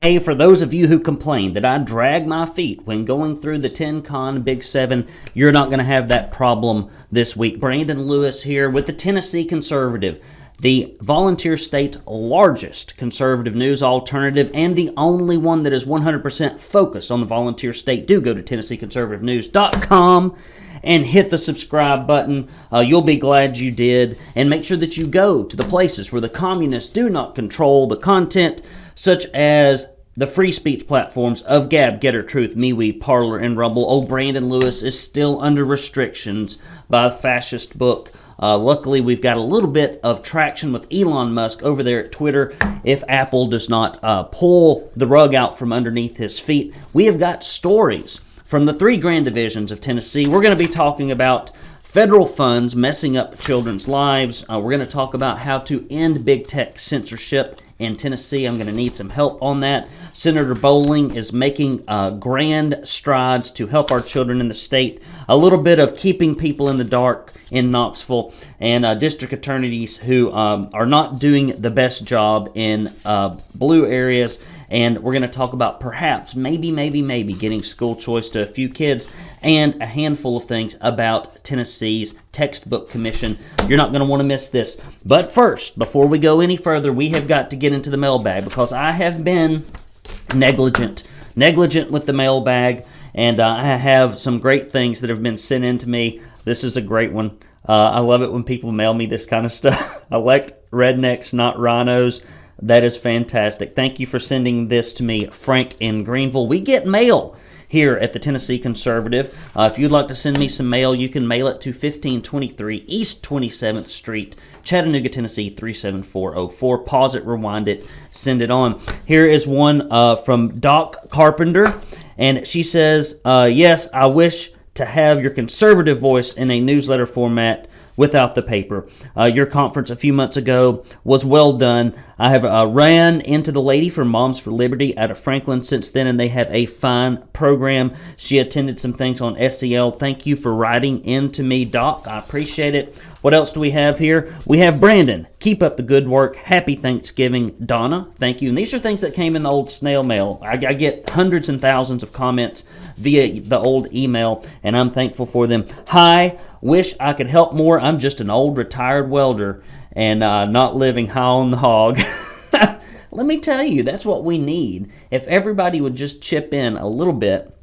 Hey, for those of you who complain that I drag my feet when going through the TennConn Big 7, you're not going to have that problem this week. Brandon Lewis here with the Tennessee Conservative, the volunteer state's largest conservative news alternative and the only one that is 100% focused on the volunteer state. Do go to TennesseeConservativeNews.com and hit the subscribe button. You'll be glad you did. And make sure that you go to the places where the communists do not control the content, such as the free speech platforms of Gab, Getter, Truth, MeWe, Parler, and Rumble. Old Brandon Lewis is still under restrictions by a fascist book. Luckily, we've got a little bit of traction with Elon Musk over there at Twitter. If Apple does not pull the rug out from underneath his feet, we have got stories from the 3 grand divisions of Tennessee. We're going to be talking about federal funds messing up children's lives. We're going to talk about how to end big tech censorship in Tennessee. I'm going to need some help on that. Senator Bowling is making grand strides to help our children in the state. A little bit of keeping people in the dark in Knoxville, and district attorneys who are not doing the best job in blue areas. And we're going to talk about perhaps, maybe getting school choice to a few kids, and a handful of things about Tennessee's textbook commission. You're not going to want to miss this. But first, before we go any further, we have got to get into the mailbag, because I have been negligent with the mailbag, and I have some great things that have been sent in to me. This is a great one. I love it when people mail me this kind of stuff. Elect rednecks, not rhinos. That is fantastic. Thank you for sending this to me, Frank in Greenville. We get mail here at the Tennessee Conservative. If you'd like to send me some mail, you can mail it to 1523 East 27th Street, Chattanooga, Tennessee 37404. Pause it, rewind it, send it on. Here is one from Doc Carpenter, and she says, yes, I wish to have your conservative voice in a newsletter format without the paper. Your conference a few months ago was well done. I have ran into the lady from Moms for Liberty out of Franklin since then, and they have a fine program. She attended some things on SEL. Thank you for writing into me, Doc. I appreciate it. What else do we have here? We have Brandon. Keep up the good work. Happy Thanksgiving, Donna. Thank you. And these are things that came in the old snail mail. I get hundreds and thousands of comments via the old email, and I'm thankful for them. Hi. Wish I could help more. I'm just an old retired welder and not living high on the hog. Let me tell you, that's what we need. If everybody would just chip in a little bit,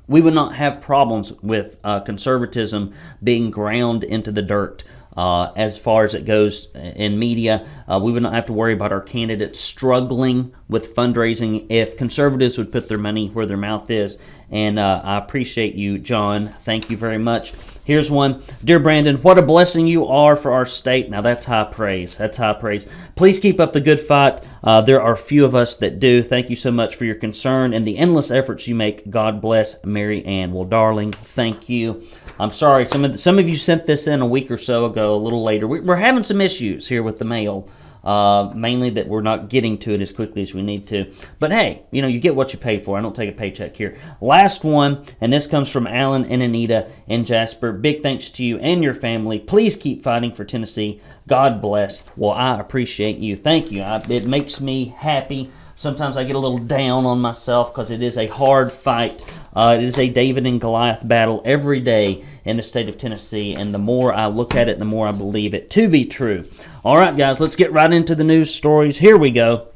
we would not have problems with conservatism being ground into the dirt. As far as it goes in media, we would not have to worry about our candidates struggling with fundraising if conservatives would put their money where their mouth is. And I appreciate you, John. Thank you very much. Here's one. Dear Brandon, what a blessing you are for our state. Now, that's high praise. That's high praise. Please keep up the good fight. There are few of us that do. Thank you so much for your concern and the endless efforts you make. God bless, Mary Ann. Well, darling, thank you. I'm sorry. Some of you sent this in a week or so ago, a little later. We're having some issues here with the mail. Mainly that we're not getting to it as quickly as we need to. But hey, you get what you pay for. I don't take a paycheck here. Last one, and this comes from Alan and Anita in Jasper. Big thanks to you and your family. Please keep fighting for Tennessee. God bless. Well, I appreciate you. Thank you. It makes me happy. Sometimes I get a little down on myself because it is a hard fight. It is a David and Goliath battle every day in the state of Tennessee, and the more I look at it, the more I believe it to be true. All right, guys, let's get right into the news stories. Here we go.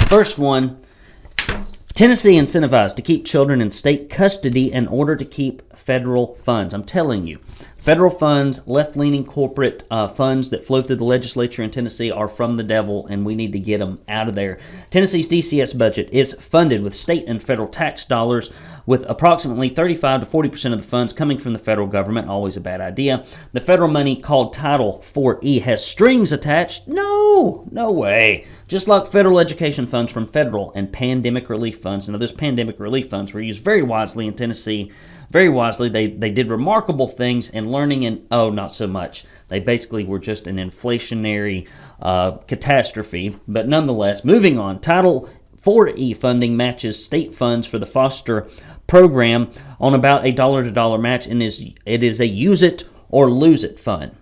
First one, Tennessee incentivized to keep children in state custody in order to keep federal funds. I'm telling you. Federal funds, left-leaning corporate funds that flow through the legislature in Tennessee are from the devil, and we need to get them out of there. Tennessee's DCS budget is funded with state and federal tax dollars, with approximately 35 to 40% of the funds coming from the federal government. Always a bad idea. The federal money, called Title 4E, has strings attached. No way. Just like federal education funds from federal and pandemic relief funds. Now, those pandemic relief funds were used very wisely in Tennessee. Very wisely. They did remarkable things in learning, and not so much. They basically were just an inflationary catastrophe. But nonetheless, moving on. Title 4E funding matches state funds for the foster program on about a dollar-to-dollar match, and it is a use it or lose it fund.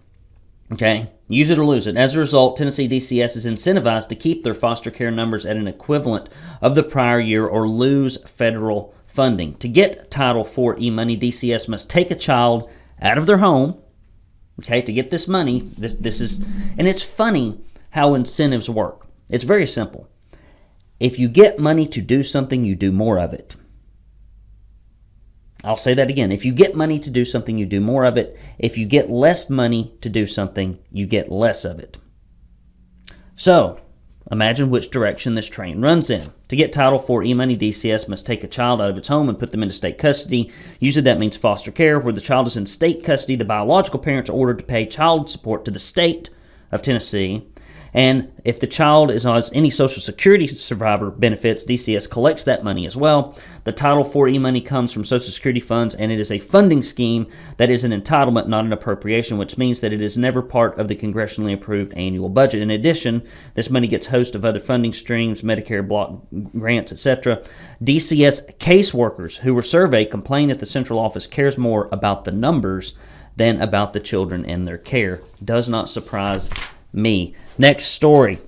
Okay? Use it or lose it. As a result, Tennessee DCS is incentivized to keep their foster care numbers at an equivalent of the prior year or lose federal funding. To get Title IV e-money, DCS must take a child out of their home, okay, to get this money. This is, and it's funny how incentives work. It's very simple. If you get money to do something, you do more of it. I'll say that again. If you get money to do something, you do more of it. If you get less money to do something, you get less of it. So, imagine which direction this train runs in. To get Title IV e-money, DCS must take a child out of its home and put them into state custody. Usually that means foster care. Where the child is in state custody, the biological parents are ordered to pay child support to the state of Tennessee. And if the child is on any Social Security survivor benefits, DCS collects that money as well. The Title IV e-money comes from Social Security funds, and it is a funding scheme that is an entitlement, not an appropriation, which means that it is never part of the congressionally approved annual budget. In addition, this money gets host of other funding streams, Medicare block grants, etc. DCS caseworkers who were surveyed complain that the central office cares more about the numbers than about the children in their care. Does not surprise me. Next story.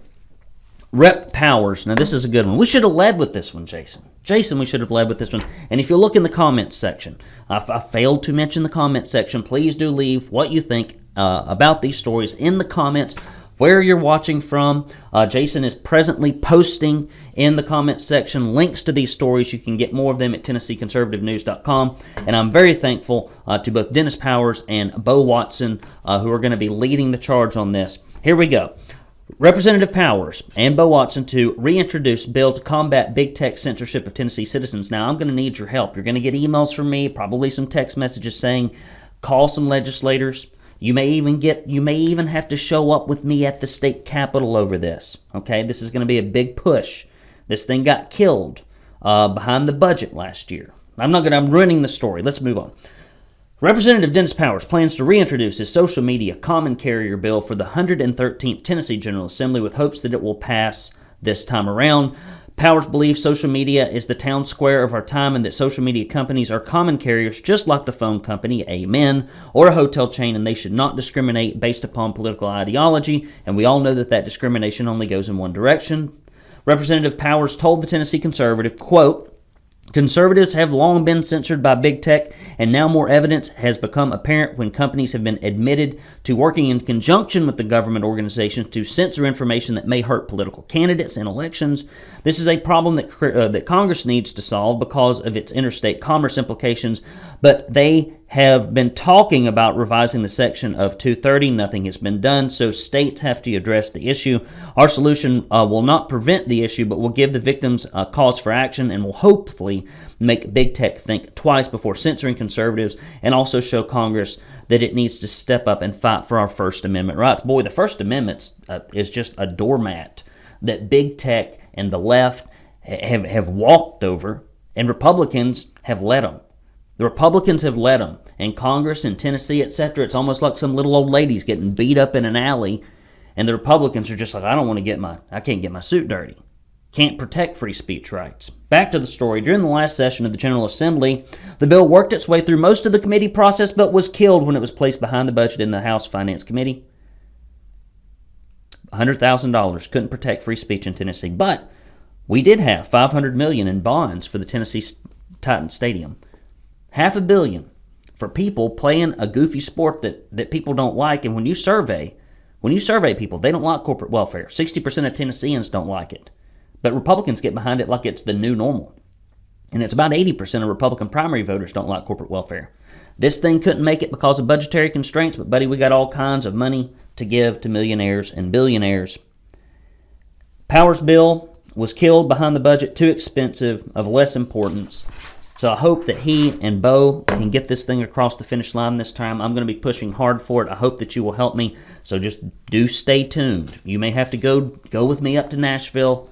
Rep Powers. Now, this is a good one. We should have led with this one, Jason. Jason, we should have led with this one. And if you look in the comments section, I failed to mention the comment section. Please do leave what you think about these stories in the comments, where you're watching from. Jason is presently posting in the comments section links to these stories. You can get more of them at TennesseeConservativeNews.com. And I'm very thankful to both Dennis Powers and Bo Watson, who are going to be leading the charge on this. Here we go. Representative Powers and Bo Watson to reintroduce bill to combat big tech censorship of Tennessee citizens. Now, I'm going to need your help. You're going to get emails from me, probably some text messages saying, call some legislators. You may even have to show up with me at the state capitol over this. Okay, this is going to be a big push. This thing got killed behind the budget last year. I'm ruining the story. Let's move on. Representative Dennis Powers plans to reintroduce his social media common carrier bill for the 113th Tennessee General Assembly with hopes that it will pass this time around. Powers believes social media is the town square of our time and that social media companies are common carriers just like the phone company, Amen, or a hotel chain, and they should not discriminate based upon political ideology, and we all know that that discrimination only goes in one direction. Representative Powers told the Tennessee Conservative, quote, "Conservatives have long been censored by big tech, and now more evidence has become apparent when companies have been admitted to working in conjunction with the government organizations to censor information that may hurt political candidates in elections. This is a problem that Congress needs to solve because of its interstate commerce implications, but they have been talking about revising the section of 230. Nothing has been done, so states have to address the issue. Our solution will not prevent the issue, but will give the victims a cause for action and will hopefully make big tech think twice before censoring conservatives and also show Congress that it needs to step up and fight for our First Amendment rights." Boy, the First Amendment is just a doormat that big tech and the left have walked over, and Republicans have let them. The Republicans have let them. In Congress, in Tennessee, etc., it's almost like some little old ladies getting beat up in an alley, and the Republicans are just like, I can't get my suit dirty. Can't protect free speech rights. Back to the story. During the last session of the General Assembly, the bill worked its way through most of the committee process, but was killed when it was placed behind the budget in the House Finance Committee. $100,000 couldn't protect free speech in Tennessee, but we did have $500 million in bonds for the Tennessee Titans Stadium. $500 million for people playing a goofy sport that people don't like. And when you survey people, they don't like corporate welfare. 60% of Tennesseans don't like it. But Republicans get behind it like it's the new normal. And it's about 80% of Republican primary voters don't like corporate welfare. This thing couldn't make it because of budgetary constraints, but buddy, we got all kinds of money to give to millionaires and billionaires. Powers' bill was killed behind the budget, too expensive, of less importance. So I hope that he and Bo can get this thing across the finish line this time. I'm going to be pushing hard for it. I hope that you will help me. So just do stay tuned. You may have to go with me up to Nashville.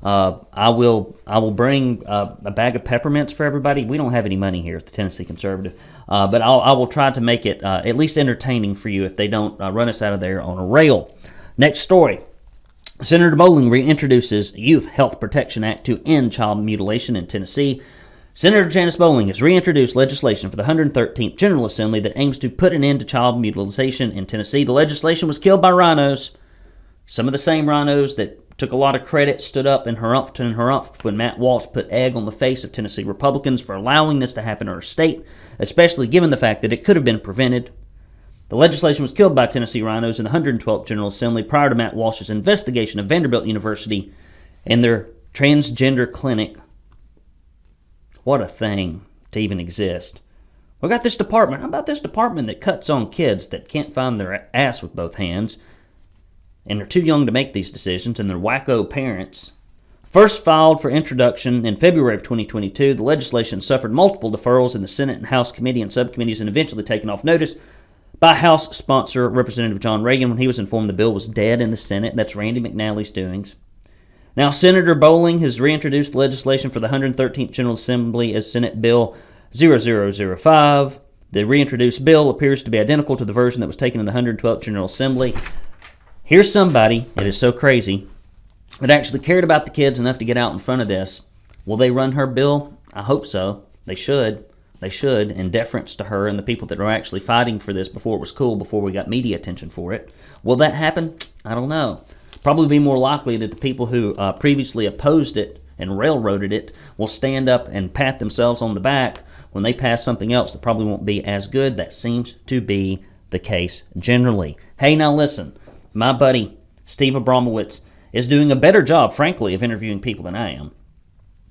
I will bring a bag of peppermints for everybody. We don't have any money here at the Tennessee Conservative, but I will try to make it at least entertaining for you if they don't run us out of there on a rail. Next story. Senator Bowling reintroduces Youth Health Protection Act to end child mutilation in Tennessee. Senator Janice Bowling has reintroduced legislation for the 113th General Assembly that aims to put an end to child mutilation in Tennessee. The legislation was killed by rhinos. Some of the same rhinos that took a lot of credit stood up and harumphed when Matt Walsh put egg on the face of Tennessee Republicans for allowing this to happen in our state, especially given the fact that it could have been prevented. The legislation was killed by Tennessee rhinos in the 112th General Assembly prior to Matt Walsh's investigation of Vanderbilt University and their transgender clinic. What a thing to even exist. We got this department. How about this department that cuts on kids that can't find their ass with both hands and they're too young to make these decisions, and their wacko parents? First filed for introduction in February of 2022, the legislation suffered multiple deferrals in the Senate and House committee and subcommittees and eventually taken off notice by House sponsor Representative John Reagan when he was informed the bill was dead in the Senate. That's Randy McNally's doings. Now, Senator Bowling has reintroduced legislation for the 113th General Assembly as Senate Bill 0005. The reintroduced bill appears to be identical to the version that was taken in the 112th General Assembly. Here's somebody, it is so crazy, that actually cared about the kids enough to get out in front of this. Will they run her bill? I hope so. They should. They should, in deference to her and the people that are actually fighting for this before it was cool, before we got media attention for it. Will that happen? I don't know. Probably be more likely that the people who previously opposed it and railroaded it will stand up and pat themselves on the back when they pass something else that probably won't be as good. That seems to be the case generally. Hey, now listen, my buddy Steve Abramowitz is doing a better job, frankly, of interviewing people than I am,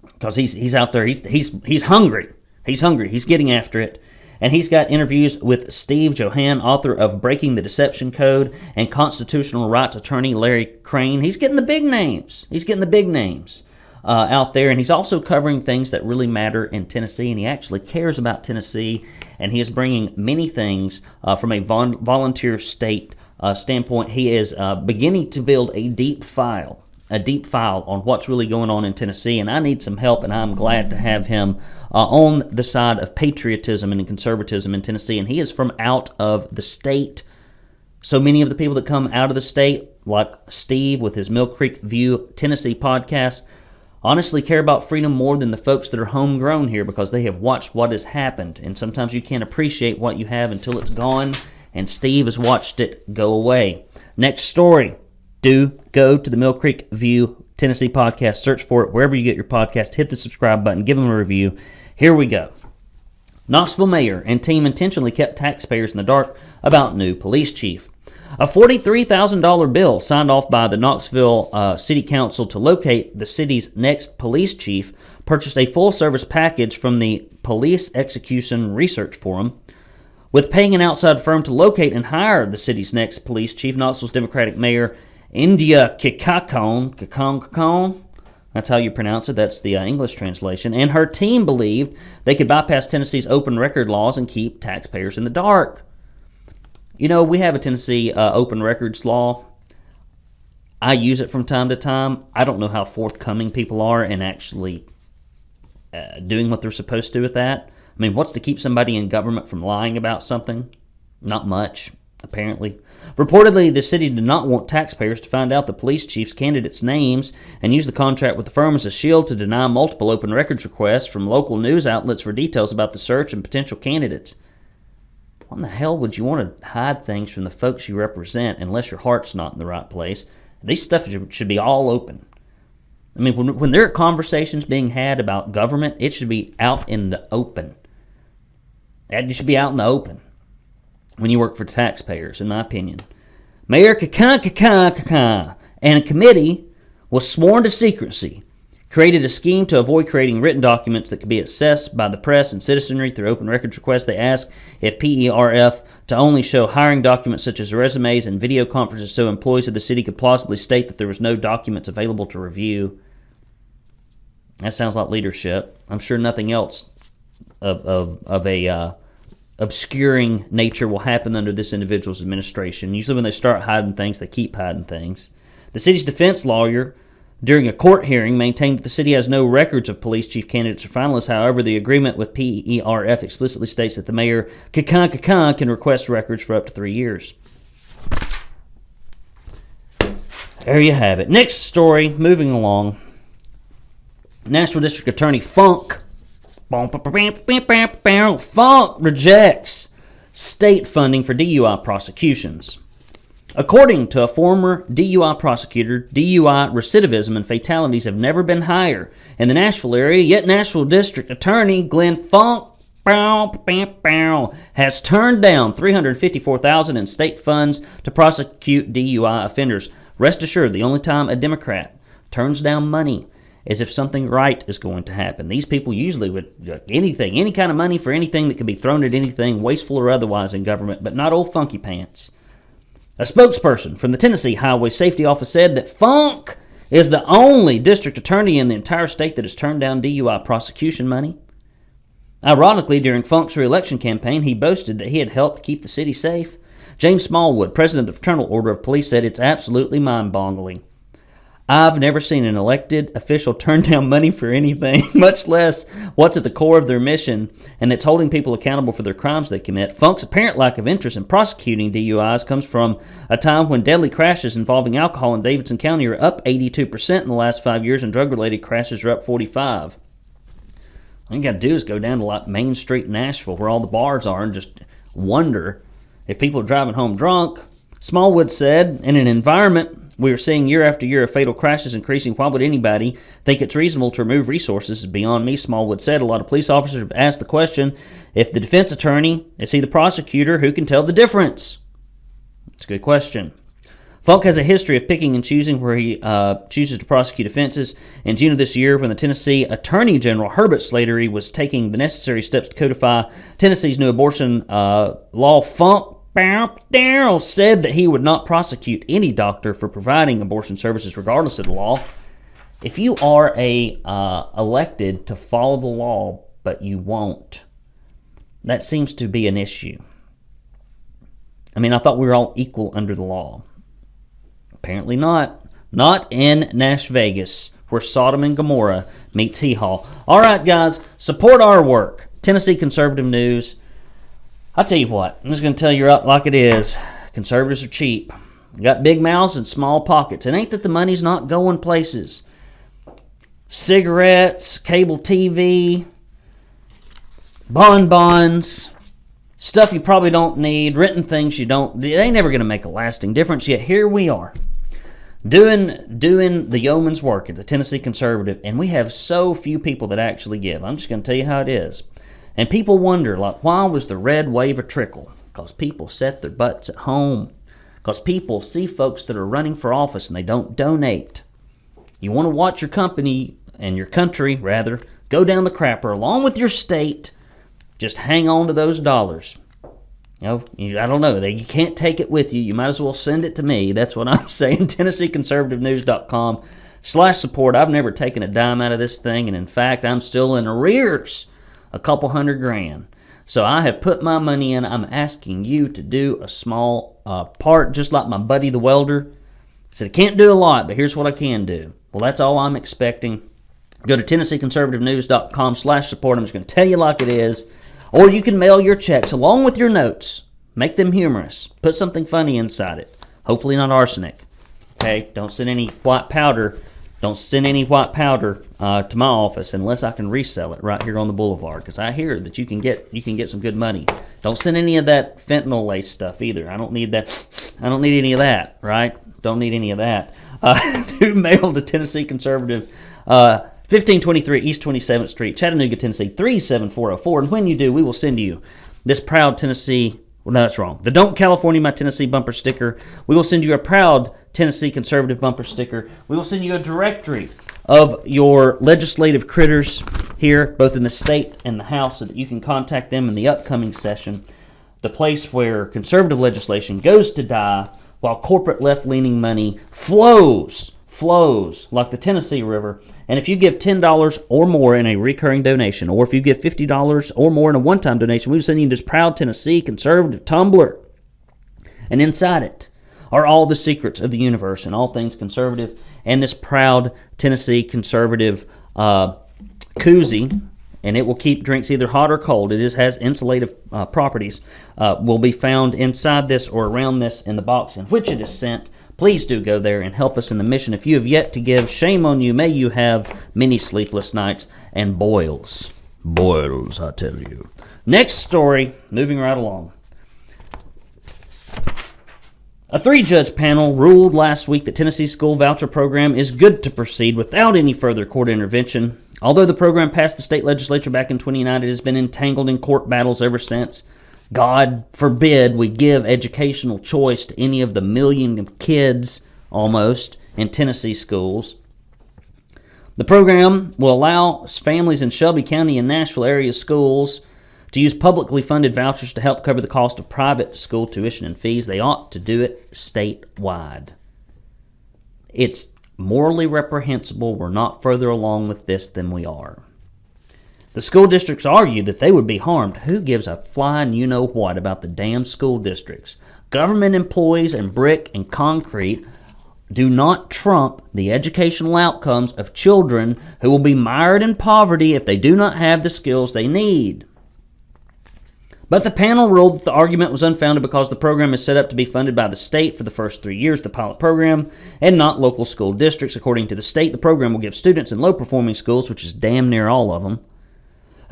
because he's out there. He's hungry. He's hungry. He's getting after it. And he's got interviews with Steve Johann, author of Breaking the Deception Code, and constitutional rights attorney Larry Crane. He's getting the big names. Out there. And he's also covering things that really matter in Tennessee. And he actually cares about Tennessee. And he is bringing many things from a volunteer state standpoint. He is beginning to build a deep file on what's really going on in Tennessee, and I need some help, and I'm glad to have him on the side of patriotism and conservatism in Tennessee, and he is from out of the state. So many of the people that come out of the state, like Steve with his Mill Creek View Tennessee podcast, honestly care about freedom more than the folks that are homegrown here, because they have watched what has happened, and sometimes you can't appreciate what you have until it's gone, and Steve has watched it go away. Next story. Do go to the Mill Creek View Tennessee podcast. Search for it wherever you get your podcast. Hit the subscribe button. Give them a review. Here we go. Knoxville mayor and team intentionally kept taxpayers in the dark about new police chief. A $43,000 bill signed off by the Knoxville City Council to locate the city's next police chief purchased a full-service package from the Police Execution Research Forum. With paying an outside firm to locate and hire the city's next police chief, Knoxville's Democratic Mayor India Kikakon, that's how you pronounce it, that's the English translation, and her team believed they could bypass Tennessee's open record laws and keep taxpayers in the dark. You know, we have a Tennessee open records law. I use it from time to time. I don't know how forthcoming people are in actually doing what they're supposed to with that. I mean, what's to keep somebody in government from lying about something? Not much, apparently. Reportedly, the city did not want taxpayers to find out the police chief's candidates' names and use the contract with the firm as a shield to deny multiple open records requests from local news outlets for details about the search and potential candidates. Why in the hell would you want to hide things from the folks you represent unless your heart's not in the right place? These stuff should be all open. I mean, when there are conversations being had about government, it should be out in the open. It should be out in the open when you work for taxpayers, in my opinion. Mayor Kaka and a committee was sworn to secrecy, created a scheme to avoid creating written documents that could be accessed by the press and citizenry through open records requests. They asked if PERF to only show hiring documents such as resumes and video conferences so employees of the city could plausibly state that there was no documents available to review. That sounds like leadership. I'm sure nothing else of a obscuring nature will happen under this individual's administration. Usually when they start hiding things, they keep hiding things. The city's defense lawyer, during a court hearing, maintained that the city has no records of police chief candidates or finalists. However, the agreement with PERF explicitly states that the mayor can request records for up to 3 years. There you have it. Next story, moving along. National District Attorney Funk Funk rejects state funding for DUI prosecutions. According to a former DUI prosecutor, DUI recidivism and fatalities have never been higher in the Nashville area, yet Nashville District Attorney Glenn Funk has turned down $354,000 in state funds to prosecute DUI offenders. Rest assured, the only time a Democrat turns down money is if something right is going to happen. These people usually would anything, any kind of money for anything that could be thrown at anything, wasteful or otherwise in government, but not old funky pants. A spokesperson from the Tennessee Highway Safety Office said that Funk is the only district attorney in the entire state that has turned down DUI prosecution money. Ironically, during Funk's re-election campaign, he boasted that he had helped keep the city safe. James Smallwood, president of the Fraternal Order of Police, said it's absolutely mind-boggling. I've never seen an elected official turn down money for anything, much less what's at the core of their mission, and that's holding people accountable for their crimes they commit. Funk's apparent lack of interest in prosecuting DUIs comes from a time when deadly crashes involving alcohol in Davidson County are up 82% in the last 5 years, and drug-related crashes are up 45%. All you got to do is go down to like Main Street in Nashville, where all the bars are, and just wonder if people are driving home drunk. Smallwood said, in an environment we are seeing year after year of fatal crashes increasing, why would anybody think it's reasonable to remove resources? Is beyond me, Smallwood said. A lot of police officers have asked the question, if the defense attorney, is he the prosecutor? Who can tell the difference? It's a good question. Funk has a history of picking and choosing where he chooses to prosecute offenses. In June of this year, when the Tennessee Attorney General Herbert Slatery was taking the necessary steps to codify Tennessee's new abortion law, Funk said that he would not prosecute any doctor for providing abortion services regardless of the law. If you are elected to follow the law, but you won't, that seems to be an issue. I mean, I thought we were all equal under the law. Apparently not. Not in Nash Vegas, where Sodom and Gomorrah meets Hee-Haw. All right, guys, support our work. Tennessee Conservative News. I'll tell you what, I'm just going to tell you right like it is. Conservatives are cheap. Got big mouths and small pockets. It ain't that the money's not going places. Cigarettes, cable TV, bonbons, stuff you probably don't need, written things you don't. They ain't never going to make a lasting difference, yet here we are. Doing the yeoman's work at the Tennessee Conservative, and we have so few people that actually give. I'm just going to tell you how it is. And people wonder, like, why was the red wave a trickle? Because people set their butts at home. Because people see folks that are running for office and they don't donate. You want to watch your company, and your country, rather, go down the crapper along with your state. Just hang on to those dollars. You know, I don't know. You can't take it with you. You might as well send it to me. That's what I'm saying. TennesseeConservativeNews.com/support. I've never taken a dime out of this thing, and in fact, I'm still in arrears. A couple $100,000. So I have put my money in. I'm asking you to do a small part, just like my buddy the welder said. I can't do a lot, but here's what I can do. Well, that's all I'm expecting. Go to TennesseeConservativeNews.com/support. I'm just going to tell you like it is. Or you can mail your checks along with your notes. Make them humorous. Put something funny inside it. Hopefully not arsenic. Okay? Don't send any white powder. Don't send any white powder to my office unless I can resell it right here on the boulevard, because I hear that you can get some good money. Don't send any of that fentanyl lace stuff either. I don't need that. I don't need any of that. Right? Don't need any of that. Do mail to Tennessee Conservative, 1523 East 27th Street, Chattanooga, Tennessee 37404. And when you do, we will send you this proud Tennessee. Well, no, that's wrong. The Don't California My Tennessee bumper sticker. We will send you a proud Tennessee Conservative bumper sticker. We will send you a directory of your legislative critters here, both in the state and the House, so that you can contact them in the upcoming session. The place where conservative legislation goes to die while corporate left-leaning money flows like the Tennessee River. And if you give $10 or more in a recurring donation, or if you give $50 or more in a one-time donation, we will send you this proud Tennessee Conservative tumbler. And inside it are all the secrets of the universe and all things conservative, and this proud Tennessee Conservative koozie, and it will keep drinks either hot or cold. It has insulative properties. Will be found inside this or around this in the box in which it is sent. Please do go there and help us in the mission. If you have yet to give, shame on you. May you have many sleepless nights and boils. Boils, I tell you. Next story, moving right along. A 3-judge panel ruled last week that Tennessee's school voucher program is good to proceed without any further court intervention. Although the program passed the state legislature back in 2009, it has been entangled in court battles ever since. God forbid we give educational choice to any of the million of kids, almost, in Tennessee schools. The program will allow families in Shelby County and Nashville area schools to use publicly funded vouchers to help cover the cost of private school tuition and fees. They ought to do it statewide. It's morally reprehensible. We're not further along with this than we are. The school districts argue that they would be harmed. Who gives a flying you-know-what about the damn school districts? Government employees and brick and concrete do not trump the educational outcomes of children who will be mired in poverty if they do not have the skills they need. But the panel ruled that the argument was unfounded because the program is set up to be funded by the state for the first 3 years of the pilot program and not local school districts. According to the state, the program will give students in low-performing schools, which is damn near all of them,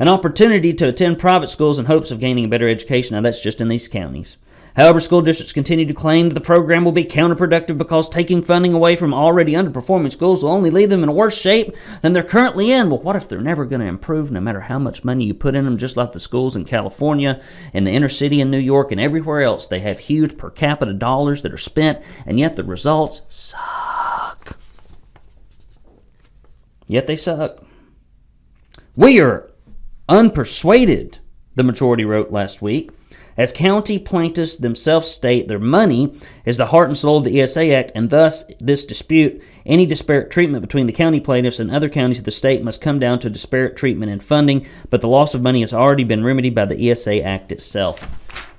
an opportunity to attend private schools in hopes of gaining a better education. Now, that's just in these counties. However, school districts continue to claim that the program will be counterproductive because taking funding away from already underperforming schools will only leave them in a worse shape than they're currently in. Well, what if they're never going to improve no matter how much money you put in them, just like the schools in California, in the inner city in New York, and everywhere else? They have huge per capita dollars that are spent, and yet the results suck. Yet they suck. We are unpersuaded, the majority wrote last week, as county plaintiffs themselves state their money is the heart and soul of the ESA Act, and thus this dispute, any disparate treatment between the county plaintiffs and other counties of the state must come down to disparate treatment in funding, but the loss of money has already been remedied by the ESA Act itself.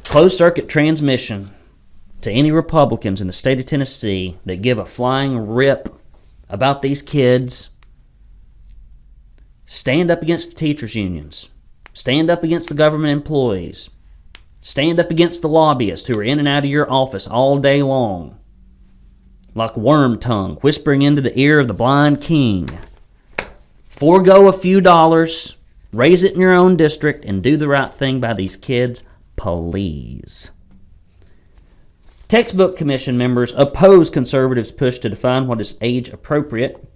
Closed-circuit transmission to any Republicans in the state of Tennessee that give a flying rip about these kids: stand up against the teachers' unions. Stand up against the government employees. Stand up against the lobbyists who are in and out of your office all day long, like worm tongue, whispering into the ear of the blind king. Forego a few dollars, raise it in your own district, and do the right thing by these kids, please. Textbook Commission members oppose conservatives' push to define what is age appropriate.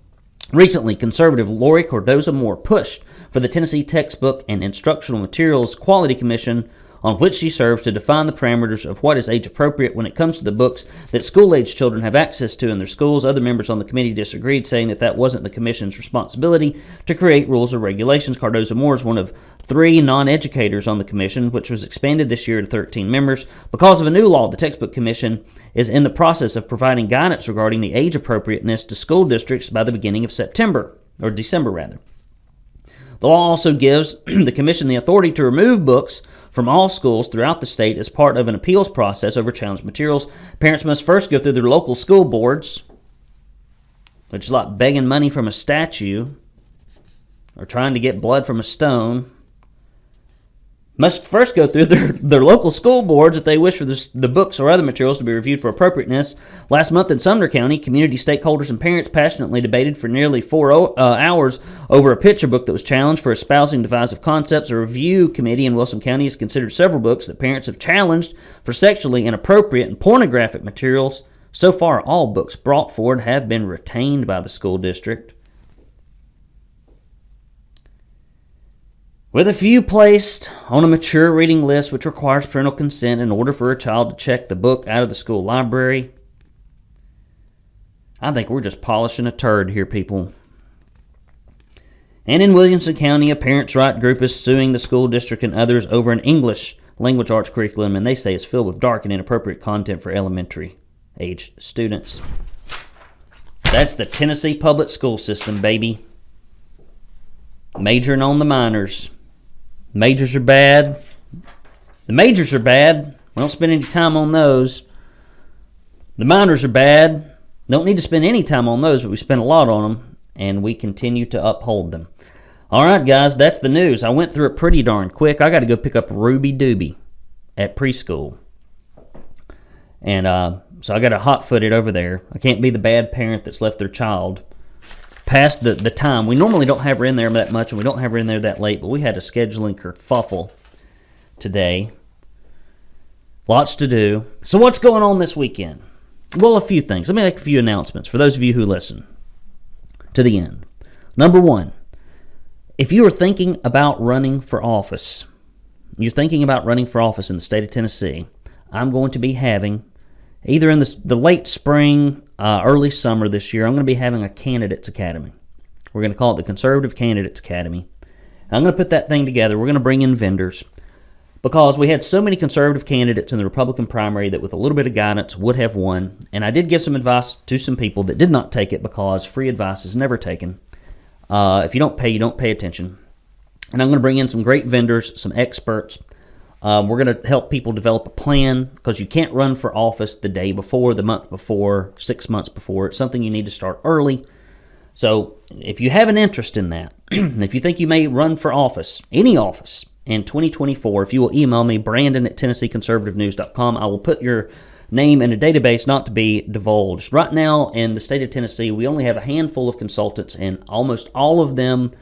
Recently, conservative Lori Cardoza Moore pushed for the Tennessee Textbook and Instructional Materials Quality Commission, on which she serves, to define the parameters of what is age appropriate when it comes to the books that school-age children have access to in their schools. Other members on the committee disagreed, saying that that wasn't the commission's responsibility to create rules or regulations. Cardoza Moore is one of 3 non-educators on the commission, which was expanded this year to 13 members. Because of a new law, the Textbook Commission is in the process of providing guidance regarding the age appropriateness to school districts by the beginning of December. The law also gives the commission the authority to remove books from all schools throughout the state as part of an appeals process over challenged materials. Parents must first go through their local school boards, which is like begging money from a statue or trying to get blood from a stone. Must first go through their local school boards if they wish for the books or other materials to be reviewed for appropriateness. Last month in Sumner County, community stakeholders and parents passionately debated for nearly 4 hours over a picture book that was challenged for espousing divisive concepts. A review committee in Wilson County has considered several books that parents have challenged for sexually inappropriate and pornographic materials. So far, all books brought forward have been retained by the school district, with a few placed on a mature reading list which requires parental consent in order for a child to check the book out of the school library. I think we're just polishing a turd here, people. And in Williamson County, a parents' right group is suing the school district and others over an English language arts curriculum, and they say it's filled with dark and inappropriate content for elementary-aged students. That's the Tennessee public school system, baby. Majoring on the minors. Majors are bad. The majors are bad. We don't spend any time on those. The minors are bad. Don't need to spend any time on those, but we spend a lot on them, and we continue to uphold them. All right, guys, that's the news. I went through it pretty darn quick. I got to go pick up Ruby Doobie at preschool. And so I got to hot-foot it over there. I can't be the bad parent that's left their child past the time. We normally don't have her in there that much, and we don't have her in there that late, but we had a scheduling kerfuffle today. Lots to do. So what's going on this weekend? Well, a few things. Let me make a few announcements for those of you who listen to the end. Number one, if you are thinking about running for office, in the state of Tennessee, I'm going to be having, either in the late spring, early summer this year, I'm going to be having a candidates academy. We're going to call it the Conservative Candidates Academy. And I'm going to put that thing together. We're going to bring in vendors, because we had so many conservative candidates in the Republican primary that with a little bit of guidance would have won. And I did give some advice to some people that did not take it, because free advice is never taken. If you don't pay attention. And I'm going to bring in some great vendors, some experts. We're going to help people develop a plan, because you can't run for office the day before, the month before, 6 months before. It's something you need to start early. So if you have an interest in that, if you think you may run for office, any office, in 2024, if you will email me, Brandon@TennesseeConservativeNews.com, I will put your name in a database not to be divulged. Right now, in the state of Tennessee, we only have a handful of consultants, and almost all of them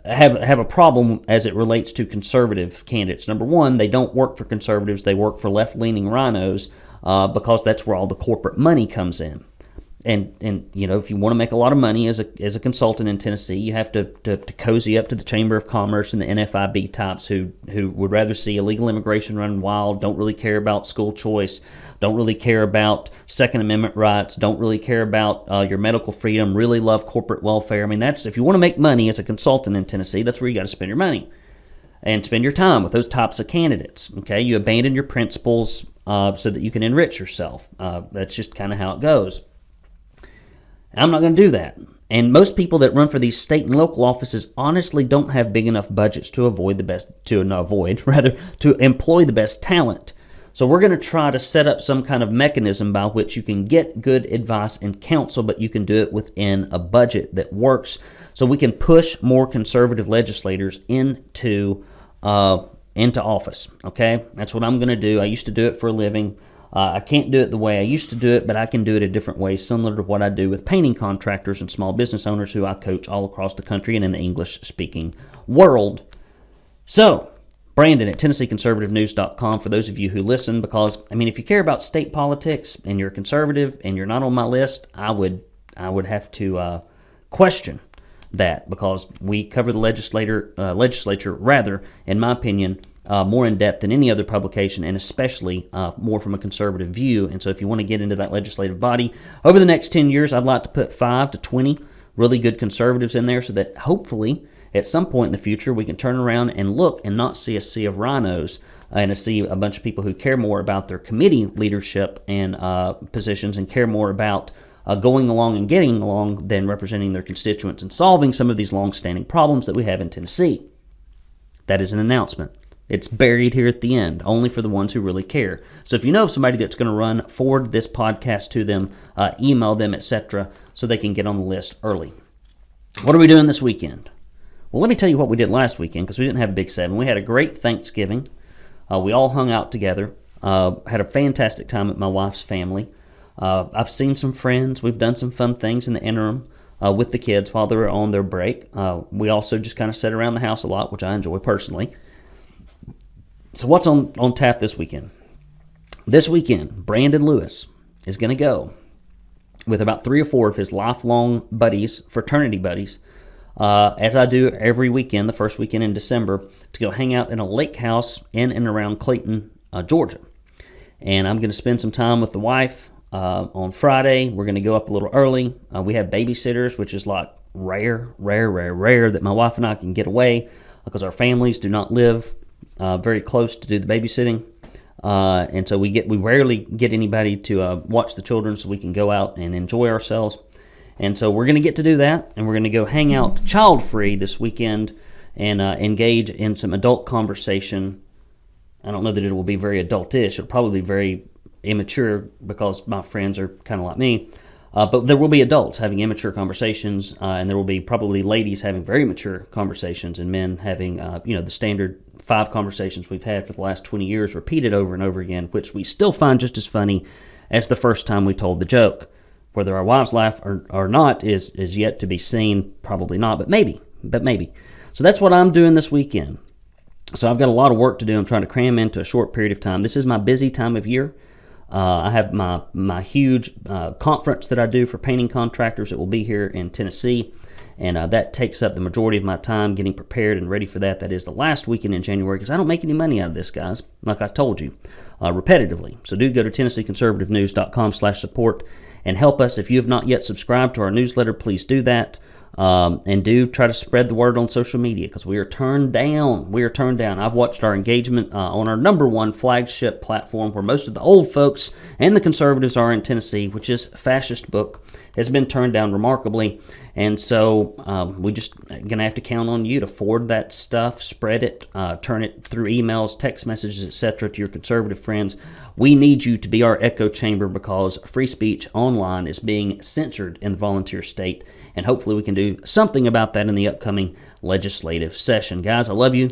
have a problem as it relates to conservative candidates. Number one, they don't work for conservatives. They work for left-leaning rhinos, because that's where all the corporate money comes in. And if you want to make a lot of money as a consultant in Tennessee, you have to cozy up to the Chamber of Commerce and the NFIB types who would rather see illegal immigration run wild, don't really care about school choice, don't really care about Second Amendment rights, don't really care about your medical freedom, really love corporate welfare. I mean, that's, if you want to make money as a consultant in Tennessee, that's where you got to spend your money and spend your time with those types of candidates. Okay, you abandon your principles so that you can enrich yourself. That's just kind of how it goes. I'm not going to do that. And most people that run for these state and local offices honestly don't have big enough budgets to employ the best talent. So we're going to try to set up some kind of mechanism by which you can get good advice and counsel, but you can do it within a budget that works, so we can push more conservative legislators into office. Okay, that's what I'm going to do. I used to do it for a living. I can't do it the way I used to do it, but I can do it a different way, similar to what I do with painting contractors and small business owners who I coach all across the country and in the English-speaking world. So, Brandon@TennesseeConservativeNews.com for those of you who listen, because, I mean, if you care about state politics and you're a conservative and you're not on my list, I would have to question that, because we cover the legislature, in my opinion, more in depth than any other publication, and especially more from a conservative view. And so if you want to get into that legislative body, over the next 10 years, I'd like to put 5 to 20 really good conservatives in there, so that hopefully at some point in the future we can turn around and look and not see a sea of rhinos and see a bunch of people who care more about their committee leadership and positions, and care more about going along and getting along than representing their constituents and solving some of these long-standing problems that we have in Tennessee. That is an announcement. It's buried here at the end, only for the ones who really care. So if you know of somebody that's going to run, forward this podcast to them, email them, etc., so they can get on the list early. What are we doing this weekend? Well, let me tell you what we did last weekend, because we didn't have a Big 7. We had a great Thanksgiving. We all hung out together, had a fantastic time with my wife's family. I've seen some friends. We've done some fun things in the interim with the kids while they were on their break. We also just kind of sat around the house a lot, which I enjoy personally. So what's on tap this weekend? This weekend, Brandon Lewis is going to go with about 3 or 4 of his lifelong buddies, fraternity buddies, as I do every weekend, the first weekend in December, to go hang out in a lake house in and around Clayton, Georgia. And I'm going to spend some time with the wife on Friday. We're going to go up a little early. We have babysitters, which is like rare that my wife and I can get away, because our families do not live very close to do the babysitting, and so we rarely get anybody to watch the children, so we can go out and enjoy ourselves. And so we're going to get to do that, and we're going to go hang out child-free this weekend and engage in some adult conversation. I don't know that it will be very adultish. It'll probably be very immature, because my friends are kind of like me. But there will be adults having immature conversations, and there will be probably ladies having very mature conversations, and men having, the standard 5 conversations we've had for the last 20 years repeated over and over again, which we still find just as funny as the first time we told the joke. Whether our wives laugh or not is yet to be seen. Probably not, but maybe. So that's what I'm doing this weekend. So I've got a lot of work to do. I'm trying to cram into a short period of time. This is my busy time of year. I have my huge conference that I do for painting contractors. It will be here in Tennessee, and that takes up the majority of my time getting prepared and ready for that. That is the last weekend in January, because I don't make any money out of this, guys, like I told you, repetitively. So do go to TennesseeConservativeNews.com/support and help us. If you have not yet subscribed to our newsletter, please do that. And do try to spread the word on social media, because we are turned down. I've watched our engagement on our #1 flagship platform, where most of the old folks and the conservatives are in Tennessee, which is Fascist Book, has been turned down remarkably. And so we just going to have to count on you to forward that stuff, spread it, turn it through emails, text messages, etc. to your conservative friends. We need you to be our echo chamber, because free speech online is being censored in the volunteer state. And hopefully we can do something about that in the upcoming legislative session. Guys, I love you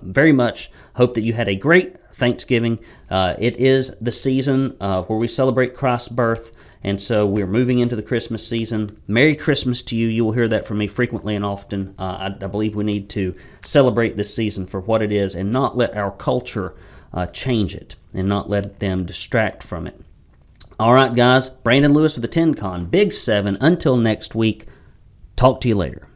very much. Hope that you had a great Thanksgiving. It is the season where we celebrate Christ's birth, and so we're moving into the Christmas season. Merry Christmas to you. You will hear that from me frequently and often. I believe we need to celebrate this season for what it is, and not let our culture change it, and not let them distract from it. All right, guys. Brandon Lewis with the TennConn Big 7. Until next week, talk to you later.